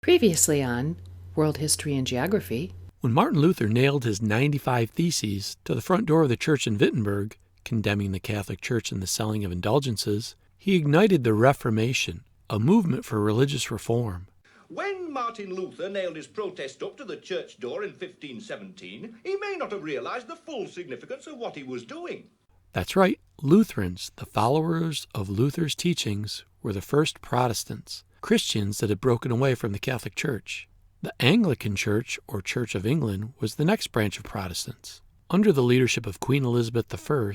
Previously on World History and Geography. When Martin Luther nailed his 95 Theses to the front door of the church in Wittenberg, condemning the Catholic Church and the selling of indulgences, he ignited the Reformation, a movement for religious reform. When Martin Luther nailed his protest up to the church door in 1517, he may not have realized the full significance of what he was doing. That's right, Lutherans, the followers of Luther's teachings, were the first Protestants, Christians that had broken away from the Catholic Church. The Anglican Church, or Church of England, was the next branch of Protestants. Under the leadership of Queen Elizabeth I,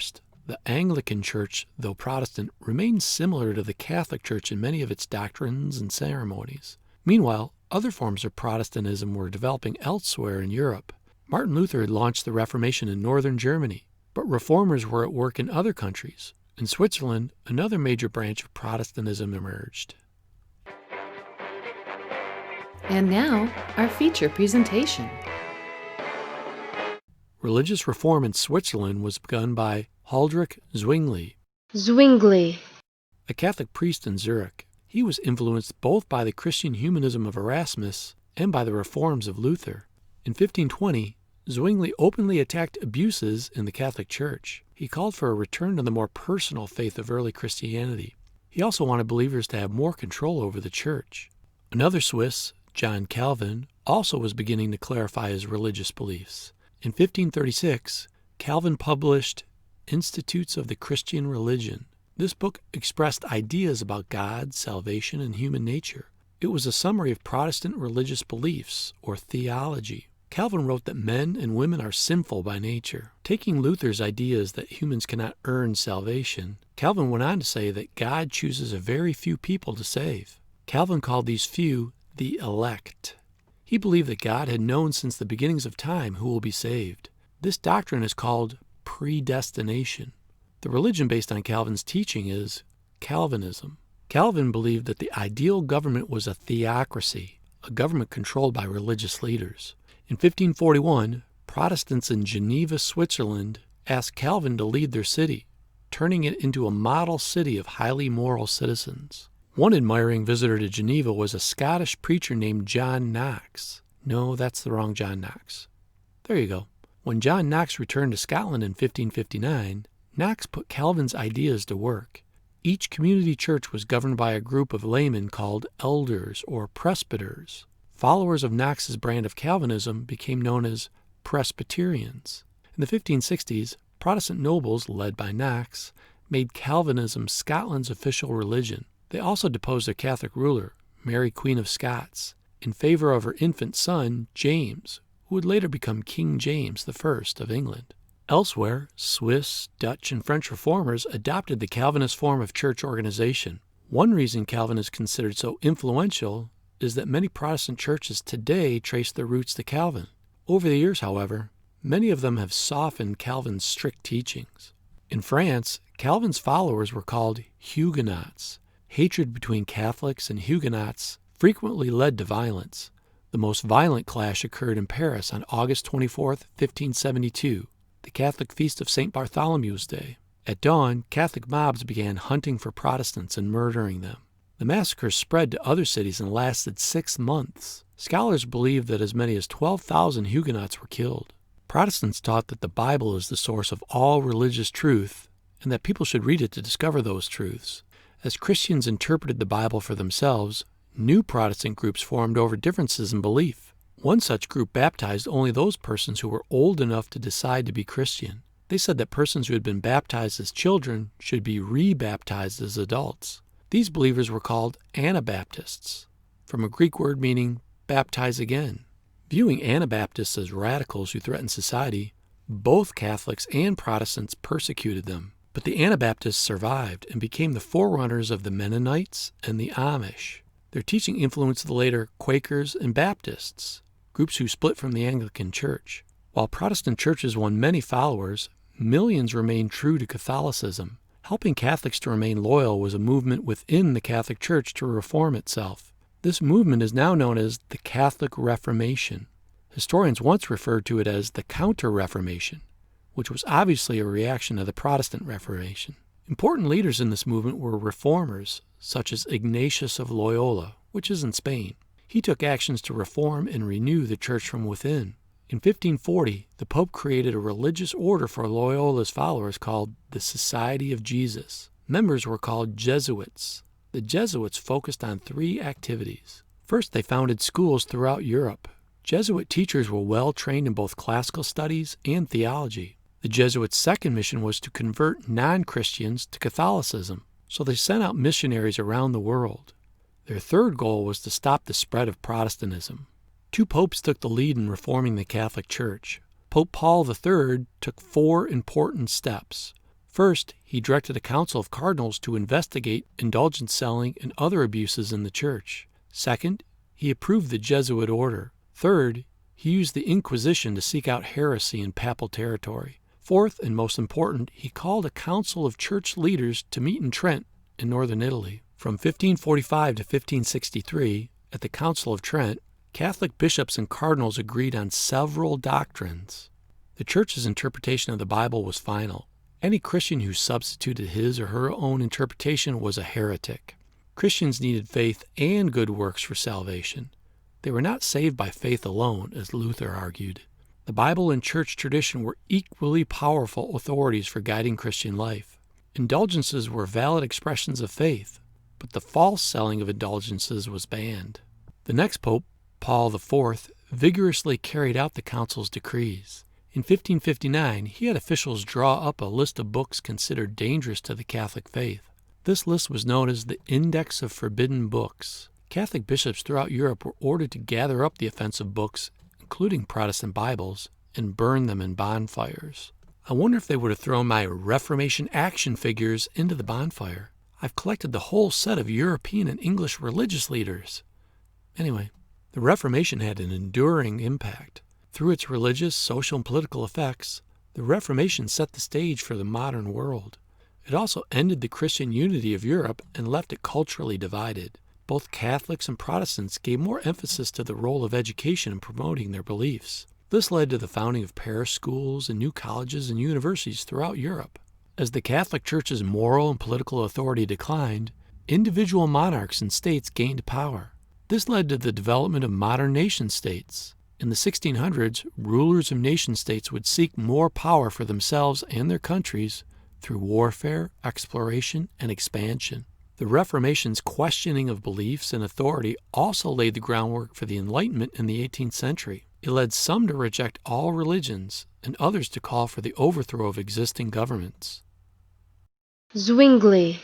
the Anglican Church, though Protestant, remained similar to the Catholic Church in many of its doctrines and ceremonies. Meanwhile, other forms of Protestantism were developing elsewhere in Europe. Martin Luther had launched the Reformation in northern Germany, but reformers were at work in other countries. In Switzerland, another major branch of Protestantism emerged. And now, our feature presentation. Religious reform in Switzerland was begun by Huldrych Zwingli, Zwingli, a Catholic priest in Zurich. He was influenced both by the Christian humanism of Erasmus and by the reforms of Luther. In 1520, Zwingli openly attacked abuses in the Catholic Church. He called for a return to the more personal faith of early Christianity. He also wanted believers to have more control over the Church. Another Swiss, John Calvin, also was beginning to clarify his religious beliefs. In 1536, Calvin published Institutes of the Christian Religion. This book expressed ideas about God, salvation, and human nature. It was a summary of Protestant religious beliefs, or theology. Calvin wrote that men and women are sinful by nature. Taking Luther's ideas that humans cannot earn salvation, Calvin went on to say that God chooses a very few people to save. Calvin called these few the elect. He believed that God had known since the beginnings of time who will be saved. This doctrine is called predestination. The religion based on Calvin's teaching is Calvinism. Calvin believed that the ideal government was a theocracy, a government controlled by religious leaders. In 1541, Protestants in Geneva, Switzerland, asked Calvin to lead their city, turning it into a model city of highly moral citizens. One admiring visitor to Geneva was a Scottish preacher named John Knox. No, that's the wrong John Knox. There you go. When John Knox returned to Scotland in 1559, Knox put Calvin's ideas to work. Each community church was governed by a group of laymen called elders or presbyters. Followers of Knox's brand of Calvinism became known as Presbyterians. In the 1560s, Protestant nobles, led by Knox, made Calvinism Scotland's official religion. They also deposed their Catholic ruler, Mary Queen of Scots, in favor of her infant son, James, who would later become King James I of England. Elsewhere, Swiss, Dutch, and French reformers adopted the Calvinist form of church organization. One reason Calvin is considered so influential is that many Protestant churches today trace their roots to Calvin. Over the years, however, many of them have softened Calvin's strict teachings. In France, Calvin's followers were called Huguenots. Hatred between Catholics and Huguenots frequently led to violence. The most violent clash occurred in Paris on August 24, 1572, the Catholic feast of St. Bartholomew's Day. At dawn, Catholic mobs began hunting for Protestants and murdering them. The massacres spread to other cities and lasted 6 months. Scholars believe that as many as 12,000 Huguenots were killed. Protestants taught that the Bible is the source of all religious truth and that people should read it to discover those truths. As Christians interpreted the Bible for themselves, new Protestant groups formed over differences in belief. One such group baptized only those persons who were old enough to decide to be Christian. They said that persons who had been baptized as children should be re-baptized as adults. These believers were called Anabaptists, from a Greek word meaning baptize again. Viewing Anabaptists as radicals who threatened society, both Catholics and Protestants persecuted them. But the Anabaptists survived and became the forerunners of the Mennonites and the Amish. Their teaching influenced the later Quakers and Baptists, groups who split from the Anglican Church. While Protestant churches won many followers, millions remained true to Catholicism. Helping Catholics to remain loyal was a movement within the Catholic Church to reform itself. This movement is now known as the Catholic Reformation. Historians once referred to it as the Counter-Reformation, which was obviously a reaction to the Protestant Reformation. Important leaders in this movement were reformers, such as Ignatius of Loyola, which is in Spain. He took actions to reform and renew the church from within. In 1540, the Pope created a religious order for Loyola's followers called the Society of Jesus. Members were called Jesuits. The Jesuits focused on three activities. First, they founded schools throughout Europe. Jesuit teachers were well trained in both classical studies and theology. The Jesuits' second mission was to convert non-Christians to Catholicism, so they sent out missionaries around the world. Their third goal was to stop the spread of Protestantism. Two popes took the lead in reforming the Catholic Church. Pope Paul III took four important steps. First, he directed a council of cardinals to investigate indulgence selling and other abuses in the church. Second, he approved the Jesuit order. Third, he used the Inquisition to seek out heresy in papal territory. Fourth, and most important, he called a council of church leaders to meet in Trent in northern Italy. From 1545 to 1563, at the Council of Trent, Catholic bishops and cardinals agreed on several doctrines. The Church's interpretation of the Bible was final. Any Christian who substituted his or her own interpretation was a heretic. Christians needed faith and good works for salvation. They were not saved by faith alone, as Luther argued. The Bible and church tradition were equally powerful authorities for guiding Christian life. Indulgences were valid expressions of faith, but the false selling of indulgences was banned. The next pope, Paul IV, vigorously carried out the council's decrees. In 1559, he had officials draw up a list of books considered dangerous to the Catholic faith. This list was known as the Index of Forbidden Books. Catholic bishops throughout Europe were ordered to gather up the offensive books, including Protestant Bibles, and burn them in bonfires. I wonder if they would have thrown my Reformation action figures into the bonfire. I've collected the whole set of European and English religious leaders. Anyway, the Reformation had an enduring impact. Through its religious, social, and political effects, the Reformation set the stage for the modern world. It also ended the Christian unity of Europe and left it culturally divided. Both Catholics and Protestants gave more emphasis to the role of education in promoting their beliefs. This led to the founding of parish schools and new colleges and universities throughout Europe. As the Catholic Church's moral and political authority declined, individual monarchs and states gained power. This led to the development of modern nation-states. In the 1600s, rulers of nation-states would seek more power for themselves and their countries through warfare, exploration, and expansion. The Reformation's questioning of beliefs and authority also laid the groundwork for the Enlightenment in the 18th century. It led some to reject all religions and others to call for the overthrow of existing governments. Zwingli.